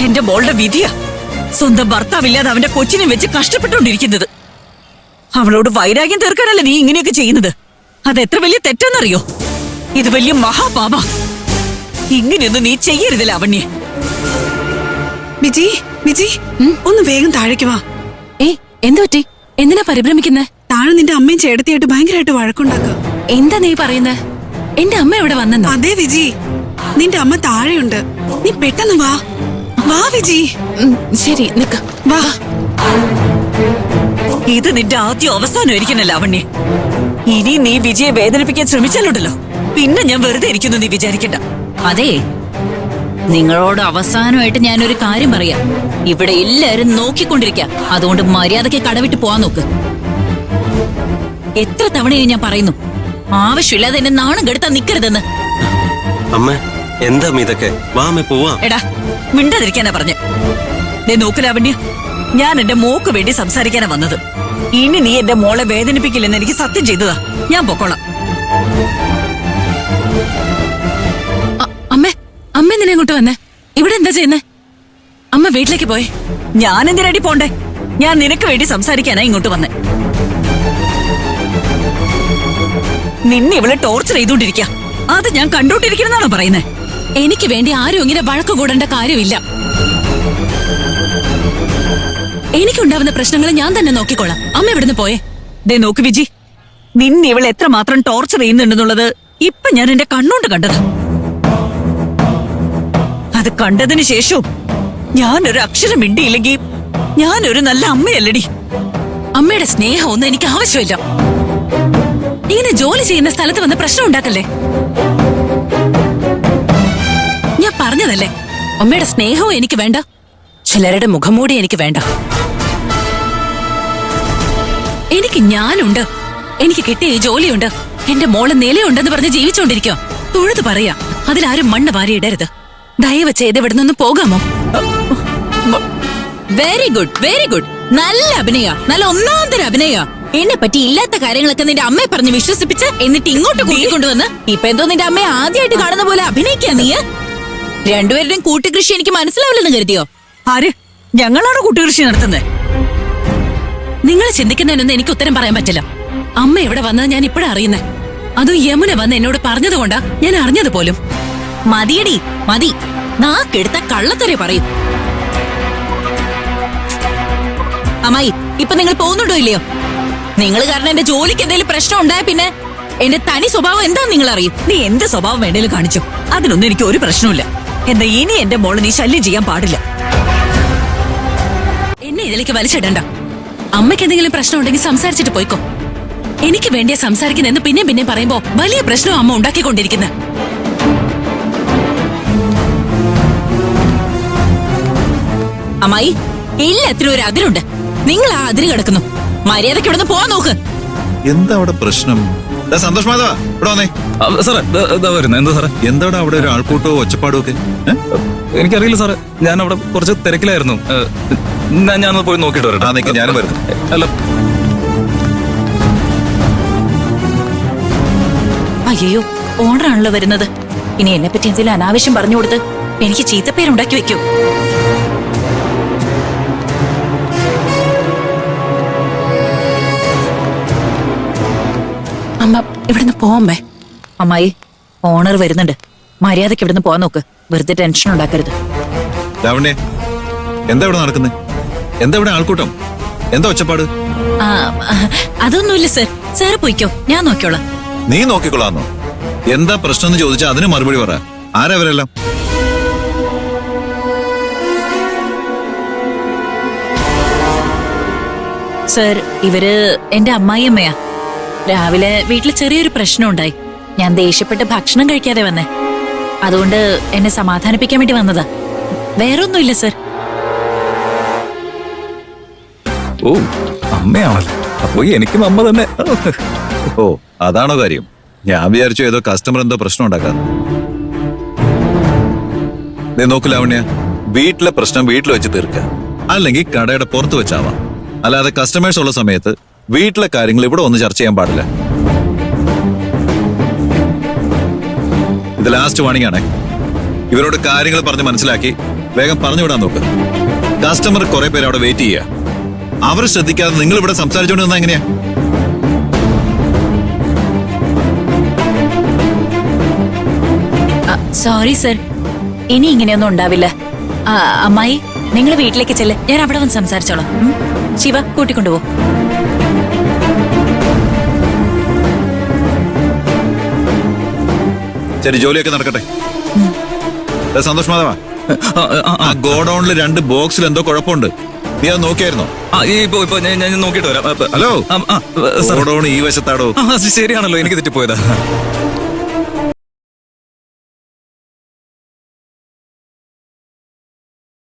എന്റെ മോളുടെ വിധിയാ സ്വന്തം ഭർത്താവില്ലാതെ അവന്റെ കൊച്ചിനെ വെച്ച് കഷ്ടപ്പെട്ടുകൊണ്ടിരിക്കുന്നത്. അവളോട് വൈരാഗ്യം തീർക്കാനല്ല നീ ഇങ്ങനെയൊക്കെ ചെയ്യുന്നത്. അതെത്ര വലിയ തെറ്റെന്നറിയോ? ഇത് വലിയ മഹാപാപ. ഇങ്ങനെയൊന്നും നീ ചെയ്യരുത് ലാവണ്യെ. വിജി വിജി ഒന്ന് വേഗം താഴേക്ക് വാ. എന്തു പറ്റി? എന്തിനാ പരിഭ്രമിക്കുന്നേ? താഴെ നിന്റെ അമ്മയും ചേട്ടത്തിയായിട്ട് ഭയങ്കരമായിട്ട് വഴക്കുണ്ടാക്കുക. എന്താ നീ പറയുന്നേ? എന്റെ അമ്മ എവിടെ വന്നെന്നോ? അതെ വിജി, നിന്റെ അമ്മ താഴെയുണ്ട്. നീ പെട്ടെന്ന് വാ. വാ വിജി. ശരി നിക്ക. വാ. ഇത് നിന്റെ ആദ്യം അവസാനമായിരിക്കണ ലാവണ്യെ. ഇനി നീ വിജയെ വേദനിപ്പിക്കാൻ ശ്രമിച്ചാലുണ്ടല്ലോ, പിന്നെ ഞാൻ വെറുതെ ഇരിക്കുന്നു നീ വിചാരിക്കണ്ട. അതെ, നിങ്ങളോട് അവസാനമായിട്ട് ഞാനൊരു കാര്യം പറയാം. ഇവിടെ എല്ലാരും നോക്കിക്കൊണ്ടിരിക്കുക. അതുകൊണ്ട് മര്യാദയ്ക്ക് കടവിട്ട് പോവാൻ നോക്ക്. എത്ര തവണയും ഞാൻ പറയുന്നു, ആവശ്യമില്ലാതെ എന്നെ നാണം കെടുത്താൻ നിക്കരുതെന്ന്. അമ്മ എന്താ ഇതൊക്കെ? വാമേ പോവാ. എടാ മിണ്ടാതിരിക്കാനാ പറഞ്ഞ. നോക്ക് ലാവണ്യ, ഞാൻ എന്റെ മോക്ക് വേണ്ടി സംസാരിക്കാനാ വന്നത്. ഇനി നീ എന്റെ മോളെ വേദനിപ്പിക്കില്ലെന്ന് എനിക്ക് സത്യം ചെയ്തതാ. ഞാൻ പൊക്കോളാം. അമ്മ എന്തിനാ ഇങ്ങോട്ട് വന്നേ? ഇവിടെ എന്താ ചെയ്യുന്നേ? അമ്മ വീട്ടിലേക്ക് പോയെ? ഞാൻ എന്തിനടി പോണ്ടേ? ഞാൻ നിനക്ക് വേണ്ടി സംസാരിക്കാനാ ഇങ്ങോട്ട് വന്നേ. നിന്നെ ഇവളെ ടോർച്ചർ ചെയ്തോണ്ടിരിക്ക, അത് ഞാൻ കണ്ടോണ്ടിരിക്കണെന്നാണോ പറയുന്നേ? എനിക്ക് വേണ്ടി ആരും ഇങ്ങനെ വഴക്ക് കൂടേണ്ട കാര്യമില്ല. എനിക്കുണ്ടാവുന്ന പ്രശ്നങ്ങൾ ഞാൻ തന്നെ നോക്കിക്കോളാം. അമ്മ എവിടുന്ന് പോയെ? നോക്ക് വിജി, നിന്നെ ഇവളെ എത്രമാത്രം ടോർച്ചർ ചെയ്യുന്നുണ്ടെന്നുള്ളത് ഇപ്പൊ ഞാൻ എന്റെ കണ്ണോണ്ട് കണ്ടതാ. അത് കണ്ടതിന് ശേഷവും ഞാനൊരു അക്ഷരം മിണ്ടിയില്ലെങ്കിൽ ഞാനൊരു നല്ല അമ്മയല്ലടി. അമ്മയുടെ സ്നേഹമൊന്നും എനിക്ക് ആവശ്യമില്ല. ഇങ്ങനെ ജോലി ചെയ്യുന്ന സ്ഥലത്ത് വന്ന് പ്രശ്നം ഉണ്ടാക്കല്ലേ. ഞാൻ പറഞ്ഞതല്ലേ, അമ്മയുടെ സ്നേഹവും എനിക്ക് വേണ്ട, ചിലരുടെ മുഖംമൂടി എനിക്ക് വേണ്ട. എനിക്ക് ഞാനുണ്ട്, എനിക്ക് കിട്ടിയ ഈ ജോലിയുണ്ട്, എന്റെ മോള് നിലയുണ്ടെന്ന് പറഞ്ഞ് ജീവിച്ചോണ്ടിരിക്കോ. തൊഴുത് പറയാ, അതിലാരും മണ്ണ് വാരിയിടരുത്. ദയവ് ചെയ്ത് ഇവിടെ നിന്ന് പോകാമോ? Very good, very good. നല്ല അഭിനയ, നല്ല ഒന്നാന്തര അഭിനയ. എന്നെ പറ്റി ഇല്ലാത്ത കാര്യങ്ങളൊക്കെ നിന്റെ അമ്മയെ പറഞ്ഞ് വിശ്വസിപ്പിച്ച് എന്നിട്ട് ഇങ്ങോട്ട് കൂട്ടിക്കൊണ്ടുവന്ന് ഇപ്പൊ എന്തോ നിന്റെ അമ്മയെ ആദ്യമായിട്ട് കാണുന്ന പോലെ അഭിനയിക്കാ നീ. രണ്ടുപേരുടെയും കൂട്ടുകൃഷി എനിക്ക് മനസ്സിലാവില്ലെന്ന് കരുതിയോ? ആര്? ഞങ്ങളാണ് കൂട്ടുകൃഷി നടത്തുന്നത്. നിങ്ങൾ ചിന്തിക്കുന്നതിനൊന്നും എനിക്ക് ഉത്തരം പറയാൻ പറ്റില്ല. അമ്മ ഇവിടെ വന്നത് ഞാൻ ഇപ്പോഴാ അറിയുന്നേ. അതും യമുന വന്ന് എന്നോട് പറഞ്ഞതുകൊണ്ടാ ഞാൻ അറിഞ്ഞത് പോലും. മതിയടി മതി, നാക്കെടുത്ത കള്ളത്തരെ പറയും. അമ്മായി, ഇപ്പൊ നിങ്ങൾ പോകുന്നുണ്ടോ ഇല്ലയോ? നിങ്ങൾ കാരണം എന്റെ ജോലിക്ക് എന്തെങ്കിലും പ്രശ്നം ഉണ്ടായ പിന്നെ എന്റെ തനി സ്വഭാവം എന്താ നിങ്ങൾ അറിയും. നീ എന്ത് സ്വഭാവം വേണേലും കാണിച്ചു, അതിനൊന്നും എനിക്ക് ഒരു പ്രശ്നമില്ല. എന്താ ഇനി എന്റെ മോള് നീ ശല്യം ചെയ്യാൻ പാടില്ല. എന്നെ ഇതിലേക്ക് വലിച്ചിടണ്ട. അമ്മയ്ക്ക് എന്തെങ്കിലും പ്രശ്നം ഉണ്ടെങ്കിൽ സംസാരിച്ചിട്ട് പോയിക്കോ. എനിക്ക് വേണ്ടിയാ സംസാരിക്കുന്നെന്ന് പിന്നെ പറയുമ്പോ വലിയ പ്രശ്നം അമ്മ ഉണ്ടാക്കിക്കൊണ്ടിരിക്കുന്നത്. അമ്മായി, എല്ലാത്തിനും ഒരു അതിരുണ്ട്. നിങ്ങൾ ആ അതിര് കിടക്കുന്നു. മര്യാദയ്ക്ക് ഇവിടുന്ന് പോവാൻ നോക്ക്. എന്താ അവിടെ പ്രശ്നം? സന്തോഷ് മാധവ, ഇവിടെ വന്നേ. സാറേ എന്താ സാറേ? എന്താടാ അവിടെ ഒരു ആൾക്കൂട്ടോ ഒച്ചപ്പാടും ഒക്കെ? എനിക്കറിയില്ല സാറേ, ഞാൻ അവിടെ കുറച്ച് തിരക്കിലായിരുന്നു. ഞാനത് പോയി നോക്കിട്ട് വരട്ടെ. ഞാനും വരുന്നു. അല്ല, അയ്യോ, ഓണറാണല്ലോ വരുന്നത്. ഇനി എന്നെ പറ്റി എന്തെങ്കിലും അനാവശ്യം പറഞ്ഞു കൊടുത്ത് എനിക്ക് ചീത്തപ്പേരുണ്ടാക്കി വെക്കൂ. അമ്മ ഇവിടുന്ന് പോവമ്മേ. അമ്മായി, ഓണർ വരുന്നുണ്ട്. മര്യാദയ്ക്ക് ഇവിടുന്ന് പോവാൻ നോക്ക്. വെറുതെ ടെൻഷൻ ഉണ്ടാക്കരുത്. ലാവണ്യ, എന്താ ഇവിടെ നടക്കുന്നത്? എന്താ ഇവിടെ ആൾക്കൂട്ടം? എന്താ ഒച്ചപ്പാട്? അതൊന്നുമില്ല സർ, സാറ് പോയിക്കോ, ഞാൻ നോക്കിയോളാം. നീ നോക്കിക്കൊള്ളാന്നോ? എന്താ പ്രശ്നം എന്ന് ചോദിച്ചാൽ അതിന് മറുപടി പറ. ആരവരെല്ലാം? സർ, ഇവര് എന്റെ അമ്മായിയമ്മയാ. രാവിലെ വീട്ടിൽ ചെറിയൊരു പ്രശ്നം ഉണ്ടായി. ഞാൻ ദേഷ്യപ്പെട്ട് ഭക്ഷണം കഴിക്കാതെ വന്നേ. അതുകൊണ്ട് എന്നെ സമാധാനിപ്പിക്കാൻ വേണ്ടി വന്നതാ. വേറൊന്നുമില്ല സർ. ഓ, അമ്മയാണല്ലോ. അപ്പൊ എനിക്കും അമ്മ തന്നെ. ഓ, അതാണോ കാര്യം? ഞാൻ വിചാരിച്ചു ഏതോ കസ്റ്റമർ എന്തോ പ്രശ്നം ഉണ്ടാക്കാൻ. നോക്കു ലാവണ്യ, വീട്ടിലെ പ്രശ്നം വീട്ടിൽ വെച്ച് തീർക്കുക, അല്ലെങ്കിൽ കടയുടെ പുറത്ത് വെച്ചാവാം. അല്ലാതെ കസ്റ്റമേഴ്സ് ഉള്ള സമയത്ത് വീട്ടിലെ കാര്യങ്ങൾ ഇവിടെ ഒന്ന് ചർച്ച ചെയ്യാൻ പാടില്ല. ഇത് ലാസ്റ്റ് വാണിംഗ് ആണേ. ഇവരോട് കാര്യങ്ങൾ പറഞ്ഞ് മനസ്സിലാക്കി വേഗം പറഞ്ഞു വിടാൻ നോക്ക്. കസ്റ്റമർ കുറെ പേര് അവിടെ വെയിറ്റ് ചെയ്യുക. അവർ ശ്രദ്ധിക്കാതെ നിങ്ങൾ ഇവിടെ സംസാരിച്ചോണ്ട് നിന്നാ എങ്ങനെയാ? സോറി സർ, ഇനി ഇങ്ങനെയൊന്നും ഉണ്ടാവില്ല. അമ്മായി, നിങ്ങൾ വീട്ടിലേക്ക് ചെല്ല്, ഞാൻ അവിടെ വന്ന് സംസാരിച്ചോളാം. ശിവ, കൂട്ടിക്കൊണ്ടുപോ. ശരി, ജോലിയൊക്കെ നടക്കട്ടെ. സന്തോഷ് മാധവ, ആ ഗോഡൌണിൽ 2 ബോക്സിൽ എന്തോ കുഴപ്പമുണ്ട്. നീ അത് നോക്കിയായിരുന്നോ? ഇപ്പൊ ഞാൻ നോക്കിയിട്ട് വരാം. Hello, sir. ഗോഡൌൺ ഈ വശത്താടോ? ശരിയാണല്ലോ, എനിക്ക് തെറ്റിപ്പോയതാ.